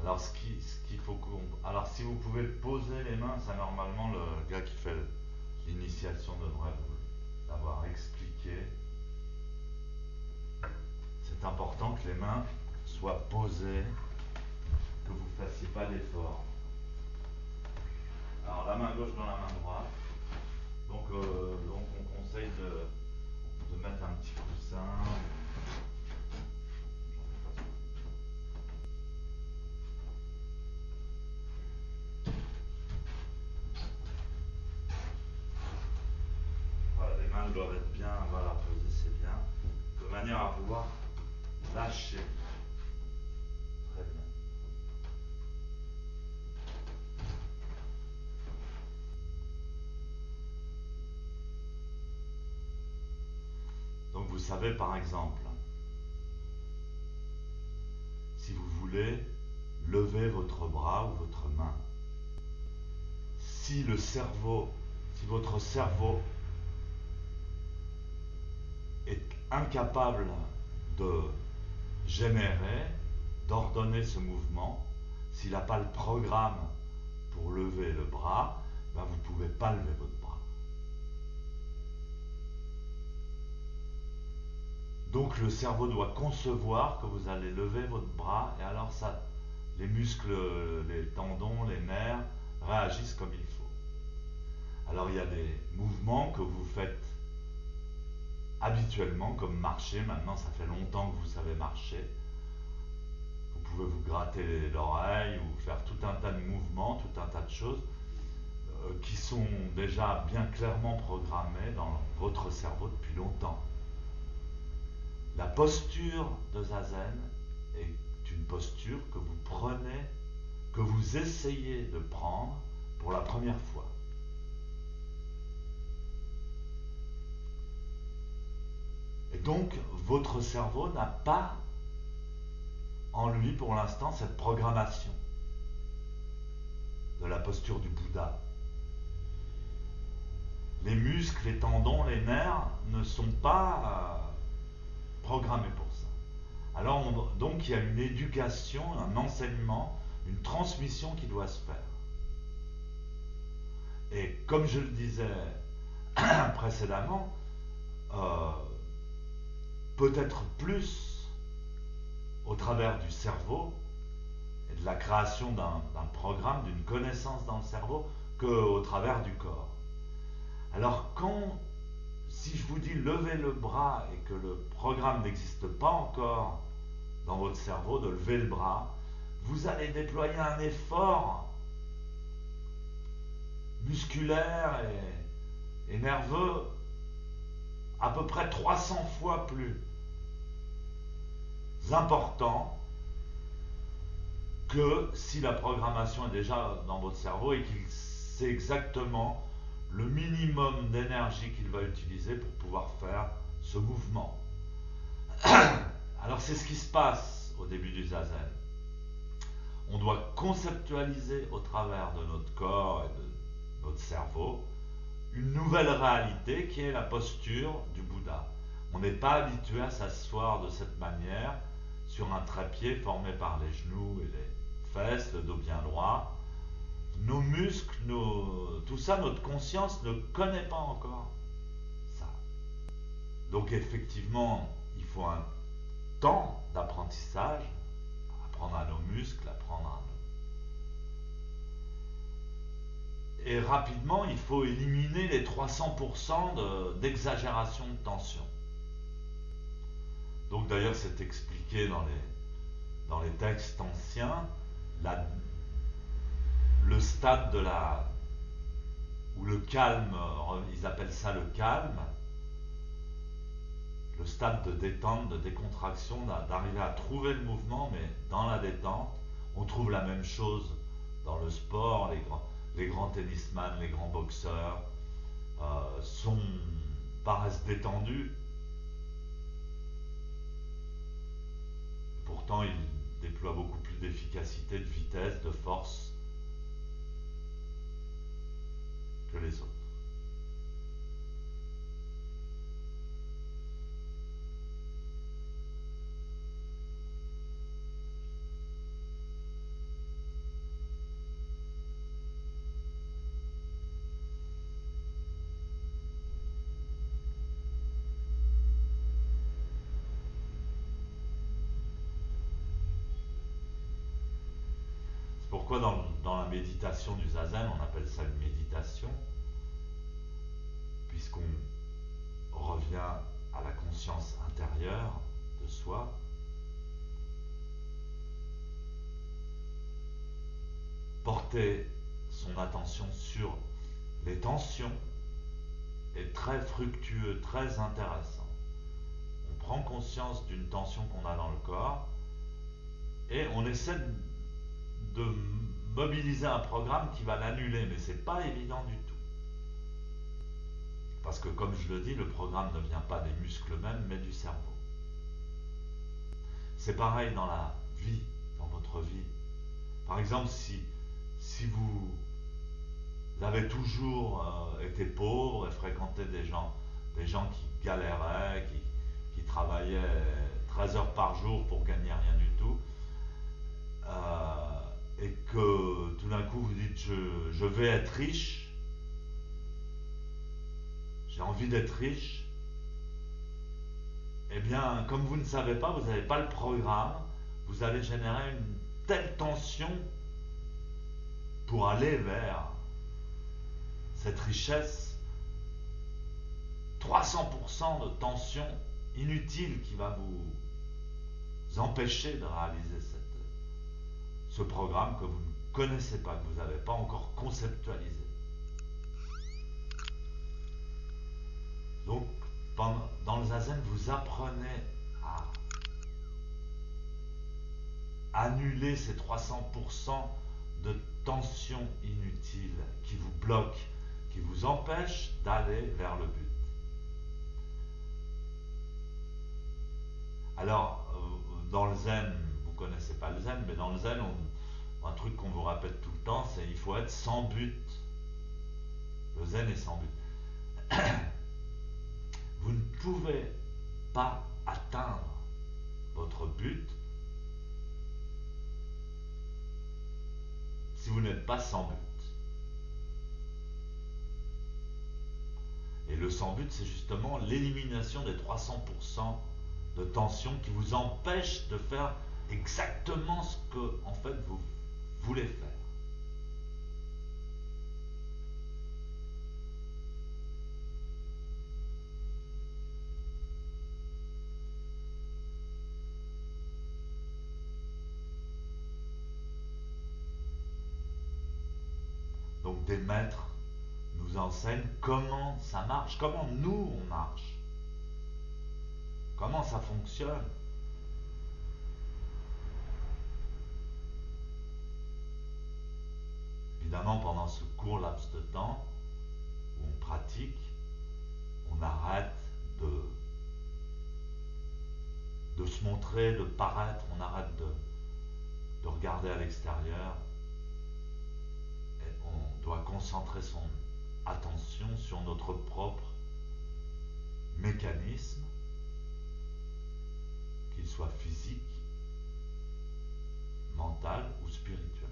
Alors, ce qu'il faut qu'on... Alors, si vous pouvez poser les mains, ça normalement, le gars qui fait l'initiation devrait vous l'avoir expliqué. C'est important que les mains soient posées, que vous ne fassiez pas d'effort. Alors, la main gauche dans la main droite. Donc on conseille de mettre un petit coussin. Voilà, les mains doivent être bien, voilà, posées, c'est bien, de manière à pouvoir lâcher. Très bien. Donc vous savez par exemple, si vous voulez lever votre bras ou votre main, si votre cerveau est incapable de générer, d'ordonner ce mouvement, s'il n'a pas le programme pour lever le bras, ben vous ne pouvez pas lever votre bras. Donc le cerveau doit concevoir que vous allez lever votre bras et alors ça, les muscles, les tendons, les nerfs réagissent comme il faut. Alors il y a des mouvements que vous faites habituellement comme marcher. Maintenant ça fait longtemps que vous savez marcher. Vous pouvez vous gratter l'oreille ou faire tout un tas de mouvements, tout un tas de choses qui sont déjà bien clairement programmés dans votre cerveau depuis longtemps. La posture de Zazen est une posture que vous prenez, que vous essayez de prendre pour la première fois. Et donc, votre cerveau n'a pas en lui pour l'instant cette programmation de la posture du Bouddha. Les muscles, les tendons, les nerfs ne sont pas programmés pour ça. Alors, donc, il y a une éducation, un enseignement, une transmission qui doit se faire. Et comme je le disais précédemment, euh, peut-être plus au travers du cerveau et de la création d'un programme, d'une connaissance dans le cerveau, qu'au travers du corps. Alors si je vous dis levez le bras et que le programme n'existe pas encore dans votre cerveau de lever le bras, vous allez déployer un effort musculaire et nerveux à peu près 300 fois plus important que si la programmation est déjà dans votre cerveau et qu'il sait exactement le minimum d'énergie qu'il va utiliser pour pouvoir faire ce mouvement. Alors c'est ce qui se passe au début du zazen. On doit conceptualiser au travers de notre corps et de notre cerveau une nouvelle réalité qui est la posture du Bouddha. On n'est pas habitué à s'asseoir de cette manière sur un trépied formé par les genoux et les fesses, le dos bien droit. Nos muscles, tout ça, notre conscience ne connaît pas encore ça. Donc effectivement, il faut un temps d'apprentissage, apprendre à nos muscles, apprendre à nos... Et rapidement, il faut éliminer les 300% d'exagération de tension. Donc d'ailleurs, c'est expliqué dans les textes anciens, le stade de la... ou le calme, ils appellent ça le calme, le stade de détente, de décontraction, d'arriver à trouver le mouvement, mais dans la détente, on trouve la même chose dans le sport, les grands tennisman, les grands boxeurs paraissent détendus, pourtant ils déploient beaucoup plus d'efficacité, de vitesse, de force que les autres. pourquoi dans la méditation du zazen, on appelle ça une méditation, puisqu'on revient à la conscience intérieure de soi. Porter son attention sur les tensions est très fructueux, très intéressant. On prend conscience d'une tension qu'on a dans le corps et on essaie de mobiliser un programme qui va l'annuler, mais c'est pas évident du tout. Parce que comme je le dis, le programme ne vient pas des muscles mêmes, mais du cerveau. C'est pareil dans la vie, dans votre vie. Par exemple, si vous avez toujours été pauvre et fréquenté des gens qui galéraient, qui travaillaient 13 heures par jour pour gagner rien du tout, et que tout d'un coup vous dites je vais être riche, j'ai envie d'être riche, eh bien comme vous ne savez pas, vous n'avez pas le programme, vous allez générer une telle tension pour aller vers cette richesse, 300% de tension inutile qui va vous empêcher de réaliser ce programme que vous ne connaissez pas, que vous n'avez pas encore conceptualisé. Donc, dans le zazen, vous apprenez à annuler ces 300% de tension inutile qui vous bloquent, qui vous empêchent d'aller vers le but. Alors, dans le zen, vous ne connaissez pas le zen, mais dans le zen, un truc qu'on vous répète tout le temps, c'est il faut être sans but. Le zen est sans but. Vous ne pouvez pas atteindre votre but si vous n'êtes pas sans but. Et le sans but, c'est justement l'élimination des 300% de tension qui vous empêche de faire exactement ce que en fait vous voulez faire. Donc des maîtres nous enseignent comment ça marche, comment nous on marche, comment ça fonctionne. Évidemment, pendant ce court laps de temps où on pratique, on arrête de se montrer, de paraître, on arrête de regarder à l'extérieur et on doit concentrer son attention sur notre propre mécanisme, qu'il soit physique, mental ou spirituel.